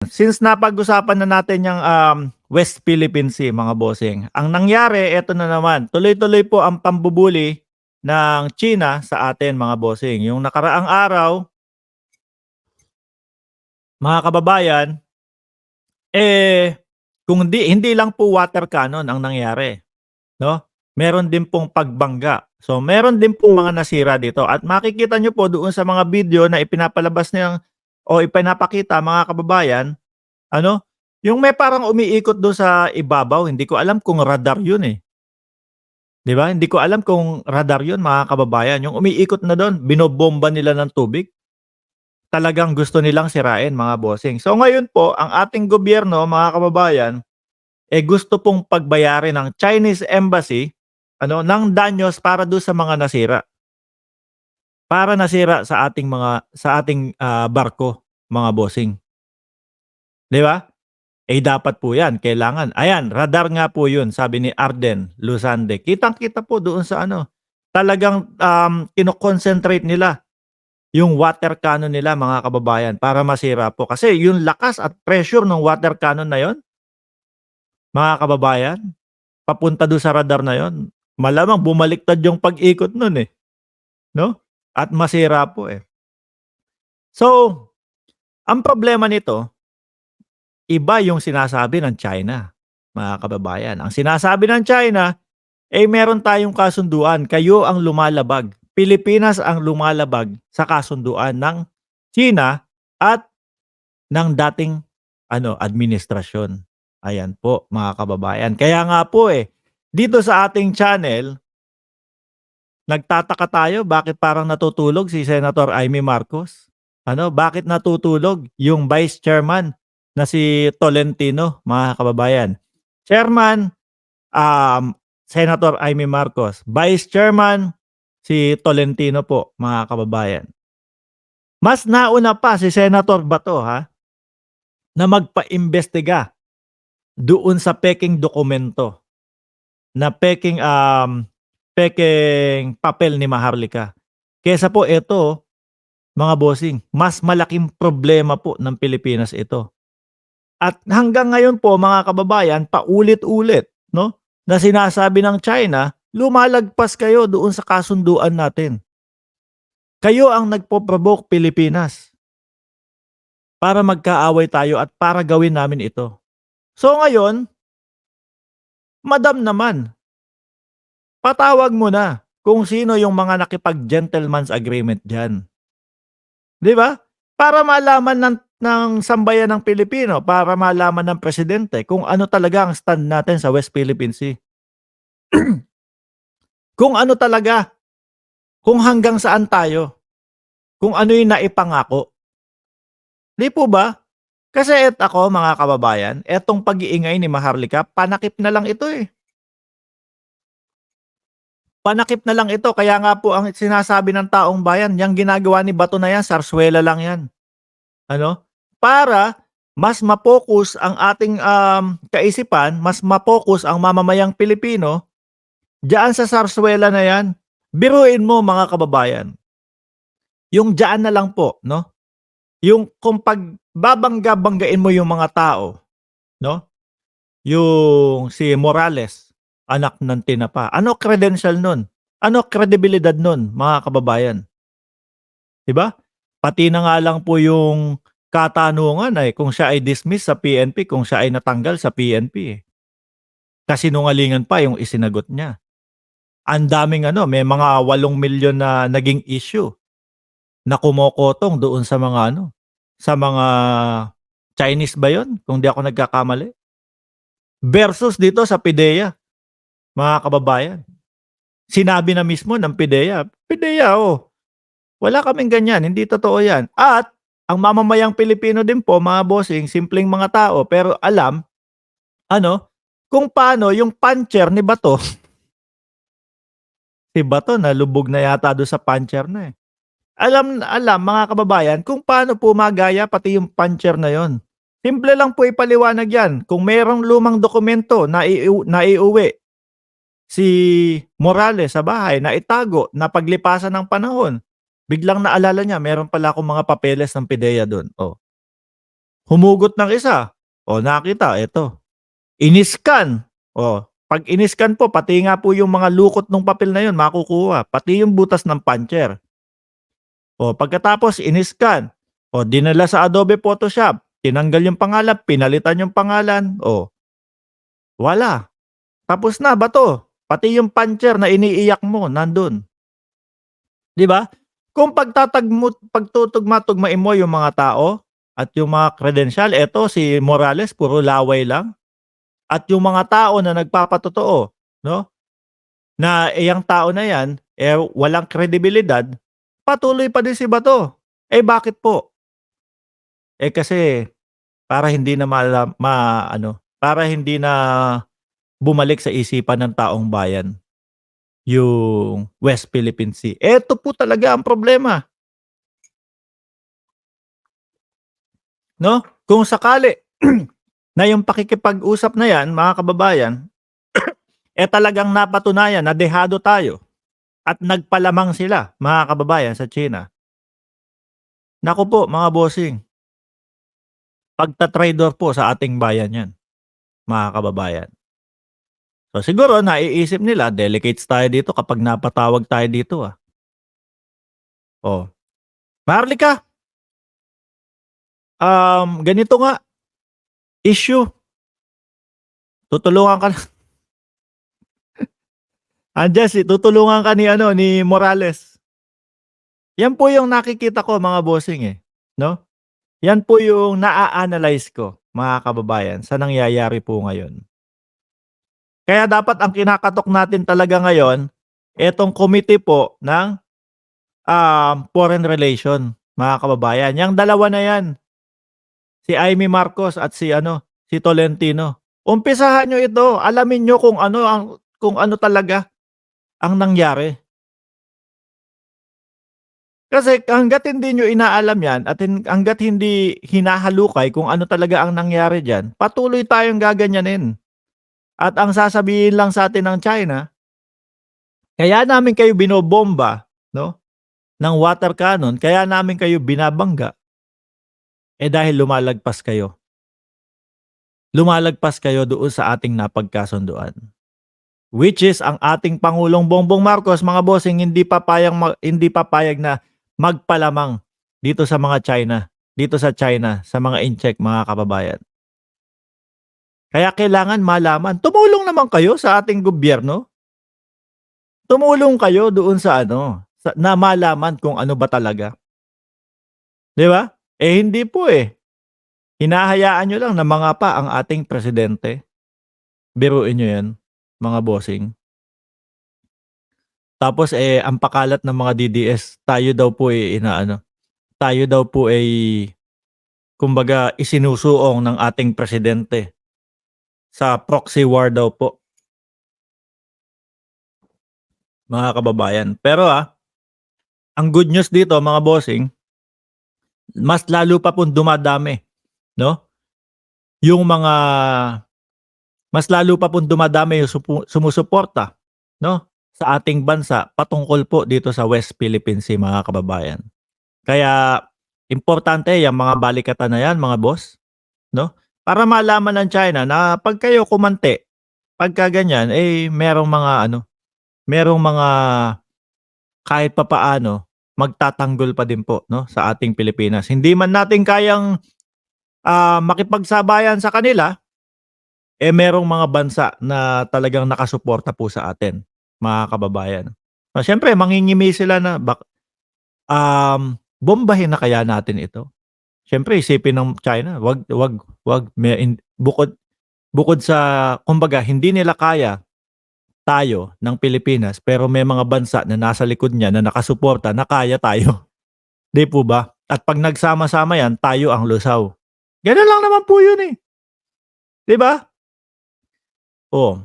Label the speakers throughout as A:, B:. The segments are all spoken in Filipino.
A: Since napag-usapan na natin yung West Philippine Sea mga bossing, ang nangyari eto na naman, tuloy-tuloy po ang pambubuli ng China sa atin mga bossing. Yung nakaraang araw, mga kababayan, kung hindi lang po water cannon ang nangyari, no? Meron din pong pagbangga. So meron din pong mga nasira dito at makikita nyo po doon sa mga video na ipinapalabas niyang o ipinapakita mga kababayan. Ano, yung may parang umiikot dun sa ibabaw, hindi ko alam kung radar yun, eh, 'di ba? Hindi ko alam kung radar yun mga kababayan, yung umiikot na dun, binobomba nila ng tubig. Talagang gusto nilang sirain mga bossing. So ngayon po, ang ating gobyerno mga kababayan, gusto pong pagbayarin ng Chinese Embassy ng danyos para dun sa mga nasira. Para nasira sa ating barko mga bossing, 'di ba? Dapat po 'yan, kailangan. Ayan, radar nga po 'yun, sabi ni Arden Lusande. Kitang-kita po doon sa talagang, kino-concentrate nila yung water cannon nila mga kababayan para masira po. Kasi yung lakas at pressure ng water cannon na 'yon, mga kababayan, papunta do'n sa radar na 'yon, malamang bumaliktad yung pag-ikot nun, 'no? At masira po, eh. So, ang problema nito, iba yung sinasabi ng China, mga kababayan. Ang sinasabi ng China, meron tayong kasunduan. Kayo ang lumalabag. Pilipinas ang lumalabag sa kasunduan ng China at ng dating administrasyon. Ayan po, mga kababayan. Kaya nga po dito sa ating channel, nagtataka tayo bakit parang natutulog si Senator Amy Marcos. Bakit natutulog yung Vice Chairman na si Tolentino, mga kababayan. Chairman, Senator Amy Marcos. Vice Chairman, si Tolentino po, mga kababayan. Mas nauna pa si Senator Bato na magpa-imbestiga doon sa peking dokumento, na peking papel ni Maharlika. Kesa po ito, mga bossing, mas malaking problema po ng Pilipinas ito. At hanggang ngayon po mga kababayan, paulit-ulit na sinasabi ng China, lumalagpas kayo doon sa kasunduan natin. Kayo ang nagpo-provoke Pilipinas para magkaaway tayo at para gawin namin ito. So ngayon, madam naman, patawag mo na kung sino yung mga nakipag-gentleman's agreement diyan. 'Di ba? Para malaman ng sambayan ng Pilipino, para malaman ng presidente kung ano talaga ang stand natin sa West Philippine Sea. Kung ano talaga, kung hanggang saan tayo, kung ano yung naipangako. 'Di po ba? Kasi ako mga kababayan, etong pag-iingay ni Maharlika, panakip na lang ito, Panakip na lang ito, kaya nga po ang sinasabi ng taong bayan, yang ginagawa ni Bato na yan, sarswela lang yan. Para mas ma-focus ang ating kaisipan, mas ma-focus ang mamamayang Pilipino diyan sa sarswela na yan. Biruin mo mga kababayan, yung diyan na lang po, yung kung pagbabangga-banggain mo yung mga tao, yung si Morales, anak ng tinapa. Ano credential nun? Ano kredibilidad nun, mga kababayan? 'Di ba? Pati na nga lang po yung katanungan kung siya ay dismiss sa PNP, kung siya ay natanggal sa PNP. Kasinungalingan pa yung isinagot niya. Ang daming may mga 8 milyon na naging issue na kumokotong doon sa mga sa mga Chinese ba 'yon? Kung di ako nagkakamali. Versus dito sa PIDEA, mga kababayan. Sinabi na mismo ng PIDEA, wala kaming ganyan, hindi totoo yan. At ang mamamayang Pilipino din po, mga bossing, simpleng mga tao, pero alam, kung paano yung puncher ni Bato, si Bato nalubog na yata doon sa puncher na Alam mga kababayan kung paano po magaya pati yung puncher na yon. Simple lang po ipaliwanag yan. Kung mayroong lumang dokumento na iuwi si Morales sa bahay na itago na paglipasan ng panahon, biglang naalala niya meron pala akong mga papeles ng PIDEA doon. humugot ng isa, o nakita eto, in-scan, o 'pag in-scan po pati nga po yung mga lukot nung papel na yun makukuha, pati yung butas ng puncher. O pagkatapos in-scan, o dinala sa Adobe Photoshop, tinanggal yung pangalan, pinalitan yung pangalan, o wala, tapos na bato. Pati yung puncher na iniiyak mo nandun, 'di ba? Kung pagtutugma-tugmain mo yung mga tao at yung mga credential, eto si Morales puro laway lang, at yung mga tao na nagpapatotoo, 'no, na yang tao na yan, walang kredibilidad, patuloy pa din si Bato. Eh, bakit po? Eh, kasi para hindi na para hindi na bumalik sa isipan ng taong bayan yung West Philippine Sea. Eto po talaga ang problema, 'no? Kung sakali na yung pakikipag-usap na yan, mga kababayan, talagang napatunayan na dehado tayo at nagpalamang sila, mga kababayan, sa China. Naku po, mga bossing, pagta-traitor po sa ating bayan yan, mga kababayan. So siguro naiisip nila delicates tayo dito kapag napatawag tayo dito, Oh, Maharlika, ganito nga issue, tutulungan ka andiyan tutulungan ka ni ano, ni Morales. Yan po yung nakikita ko, mga bossing, 'no? Yan po yung naa-analyze ko, mga kababayan, sa nangyayari po ngayon. Kaya dapat ang kinakatok natin talaga ngayon, etong committee po ng, foreign relation, mga kababayan. Yang dalawa na yan, si Amy Marcos at si ano, si Tolentino. Umpisahan niyo ito, alamin niyo kung ano talaga ang nangyari. Kasi hangga't hindi niyo inaalam yan at hangga't hindi hinahalukay kung ano talaga ang nangyari diyan, patuloy tayong gaganyanin. At ang sasabihin lang sa'tin ng China, kaya namin kayo binobomba, 'no, ng water cannon, kaya namin kayo binabangga, dahil lumalagpas kayo. Lumalagpas kayo doon sa ating napagkasunduan. Which is ang ating Pangulong Bongbong Marcos, mga bossing, hindi papayag na magpalamang dito sa mga dito sa China, sa mga incheck, mga kababayan. Kaya kailangan malaman, tumulong naman kayo sa ating gobyerno. Tumulong kayo doon sa na malaman kung ano ba talaga, 'di ba? Hindi po, hinahayaan niyo lang na mangapa ang ating presidente. Biruin niyo 'yan, mga bossing. Tapos, ang pakalat ng mga DDS, tayo daw po kumbaga isinusuong ng ating presidente sa proxy war daw po, mga kababayan. Pero, ang good news dito, mga bossing, mas lalo pa pong dumadami, 'no, yung mga mas lalo pa pong dumadami yung sumusuporta, 'no, sa ating bansa patungkol po dito sa West Philippine Sea, mga kababayan. Kaya importante yang mga balikatan na yan, mga boss, 'no, para malaman ng China na 'pag kayo kumante, pagka ganyan, merong mga kahit papaano magtatanggol pa din po, 'no, sa ating Pilipinas. Hindi man natin kayang, makipagsabayan sa kanila, merong mga bansa na talagang nakasuporta po sa atin, mga kababayan. Siyempre mangingimi sila na bombahin na kaya natin ito? Siyempre isipin ng China, wag bukod sa kumbaga hindi nila kaya tayo ng Pilipinas, pero may mga bansa na nasa likod niya na nakasuporta na kaya tayo, 'di po ba? At 'pag nagsama-sama 'yan, tayo ang lusaw. Gano'n lang naman po 'yun, 'di ba? Oh,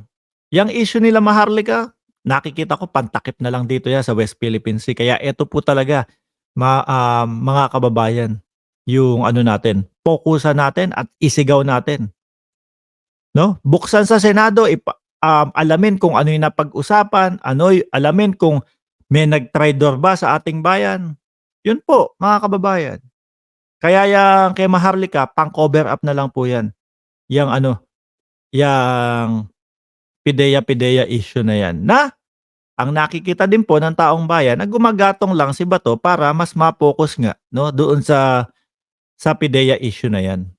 A: yang issue nila, Maharlika, nakikita ko pantakip na lang dito 'yan sa West Philippine Sea. Kaya eto po talaga, mga kababayan, yung natin, fokusan natin at isigaw natin, 'no? Buksan sa Senado, alamin kung ano yung napag-usapan, alamin kung may nag-traitor ba sa ating bayan. Yun po, mga kababayan. Kaya yang kay Maharlika pang-cover up na lang po yan, yang ano, yang PIDEA issue na yan, na ang nakikita din po ng taong bayan na gumagatong lang si Bato para mas ma-focus nga 'no, doon sa PIDEA issue na yan.